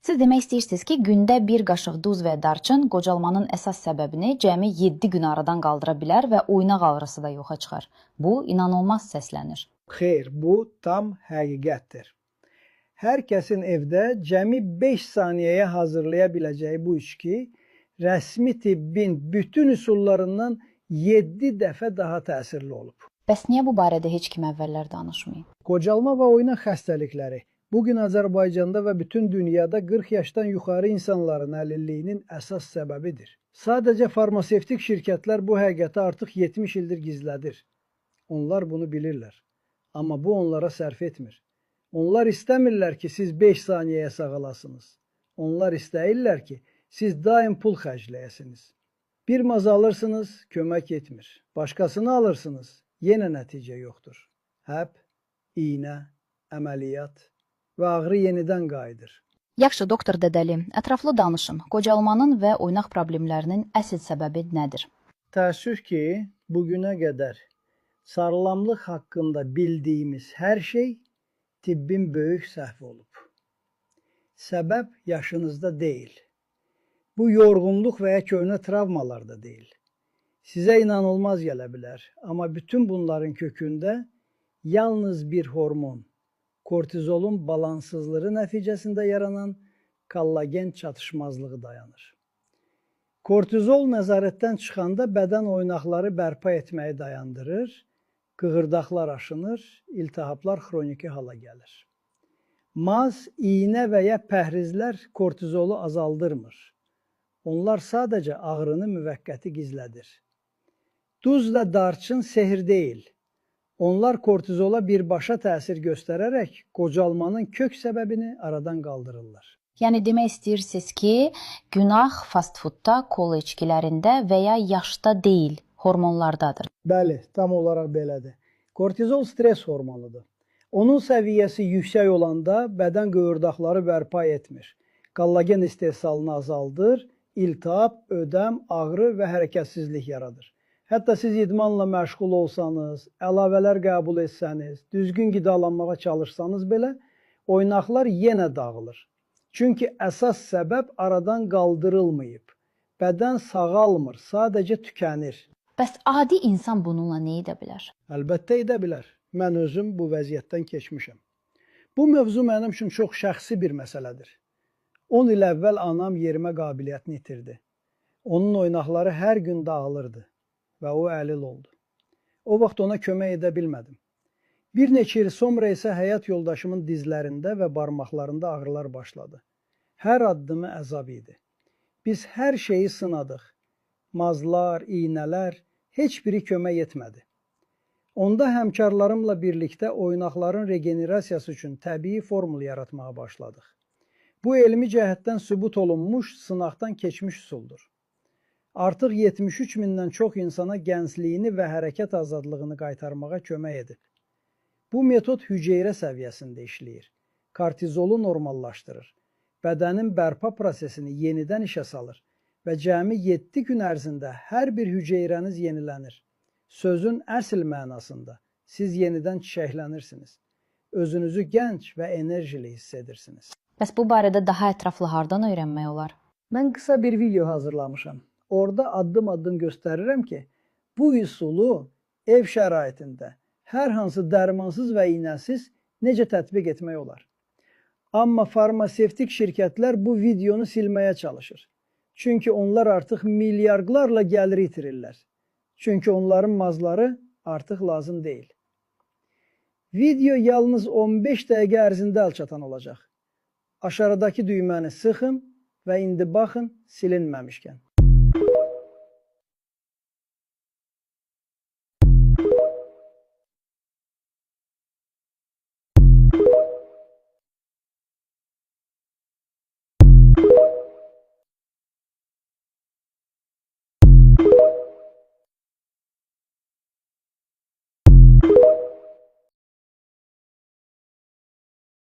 Siz demək istəyirsiniz ki, gündə bir qaşıq duz və darçın qocalmanın əsas səbəbini cəmi 7 gün aradan qaldıra bilər və oynaq ağrısı da yoxa çıxar. Bu, inanılmaz səslənir. Xeyr, bu tam həqiqətdir. Hər kəsin evdə cəmi 5 saniyəyə hazırlaya biləcəyi bu içki rəsmi tibbin bütün üsullarından 7 dəfə daha təsirli olub. Bəs niyə bu barədə heç kim əvvəllər danışmayıb? Qocalma və oynaq xəstəlikləri bugün Azərbaycanda və bütün dünyada 40 yaşdan yuxarı insanların əlilliyinin əsas səbəbidir. Sadəcə farmasevtik şirkətlər bu həqiqəti artıq 70 ildir gizlədir. Onlar bunu bilirlər. Amma bu onlara sərf etmir. Onlar istəmirlər ki, siz 5 saniyəyə sağalasınız. Onlar istəyirlər ki, siz daim pul xərcləyəsiniz. Bir maz alırsınız, kömək etmir. Başqasını alırsınız, yenə nəticə yoxdur. Həb, iynə, əməliyyat və ağrı yenidən qayıdır. Yaxşı, doktor Dədəli, ətraflı danışın. Qocalmanın və oynaq problemlərinin əsl səbəbi nədir? Təəssüf ki, bugünə qədər sağlamlıq haqqında bildiyimiz hər şey tibbin böyük səhvi olub. Səbəb yaşınızda deyil. Bu yorğunluq və ya köhnə travmalar da deyil. Sizə inanılmaz gələ bilər, amma bütün bunların kökündə yalnız bir hormon, kortizolun balansızlığı nəticəsində yaranan kollagen çatışmazlığı dayanır. Kortizol nəzarətdən çıxanda bədən oynaqları bərpa etməyi dayandırır, qığırdaqlar aşınır, iltihablar xroniki hala gəlir. Maz, iynə və ya pəhrizlər kortizolu azaldırmır. Onlar sadəcə ağrını müvəqqəti gizlədir. Duz və darçın sehr deyil. Onlar kortizola birbaşa təsir göstərərək qocalmanın kök səbəbini aradan qaldırırlar. Yəni demək istəyirsiniz ki, günah fast foodda, kola içkilərində və ya yaşda deyil, hormonlardadır. Bəli, tam olaraq belədir. Kortizol stres hormonudur. Onun səviyyəsi yüksək olanda bədən qığırdaqları bərpa etmir. Kollagen istehsalını azaldır, iltihab, ödəm, ağrı və hərəkətsizlik yaradır. Hətta siz idmanla məşğul olsanız, əlavələr qəbul etsəniz, düzgün qidalanmağa çalışsanız belə, oynaqlar yenə dağılır. Çünki əsas səbəb aradan qaldırılmayıb. Bədən sağalmır, sadəcə tükənir. Bəs adi insan bununla nə edə bilər? Əlbəttə edə bilər. Mən özüm bu vəziyyətdən keçmişəm. Bu mövzu mənim üçün çox şəxsi bir məsələdir. 10 il əvvəl anam yerimə qabiliyyətini itirdi. Onun oynaqları hər gün dağılırdı və o əlil oldu. O vaxt ona kömək edə bilmədim. Bir neçə il sonra isə həyat yoldaşımın dizlərində və barmaqlarında ağrılar başladı. Hər addımı əzab idi. Biz hər şeyi sınadıq. Mazlar, iynələr, heç biri kömək etmədi. Onda həmkarlarımla birlikdə oynaqların regenerasiyası üçün təbii formul yaratmağa başladıq. Bu elmi cəhətdən sübut olunmuş, sınaqdan keçmiş üsuldur. Artıq 73 mindən çox insana gəncliyini və hərəkət azadlığını qaytarmağa kömək edib. Bu metod hüceyrə səviyyəsində işləyir. Kortizolu normallaşdırır. Bədənin bərpa prosesini yenidən işə salır və cəmi 7 gün ərzində hər bir hüceyrəniz yenilənir. Sözün əsl mənasında siz yenidən çiçəklənirsiniz. Özünüzü gənc və enerjili hiss edirsiniz. Bəs bu barədə daha ətraflı hardan öyrənmək olar? Mən qısa bir video hazırlamışam. Orada addım-addım göstərirəm ki, bu üsulu ev şəraitində hər hansı dərmansız və iynəsiz necə tətbiq etmək olar. Amma farmasevtik şirkətlər bu videonu silməyə çalışır. Çünki onlar artıq milyardlarla gəlir itirirlər. Çünki onların mazları artıq lazım deyil. Video yalnız 15 dəqiqə ərzində əlçatan olacaq. Aşağıdakı düyməni sıxın və indi baxın silinməmişkən.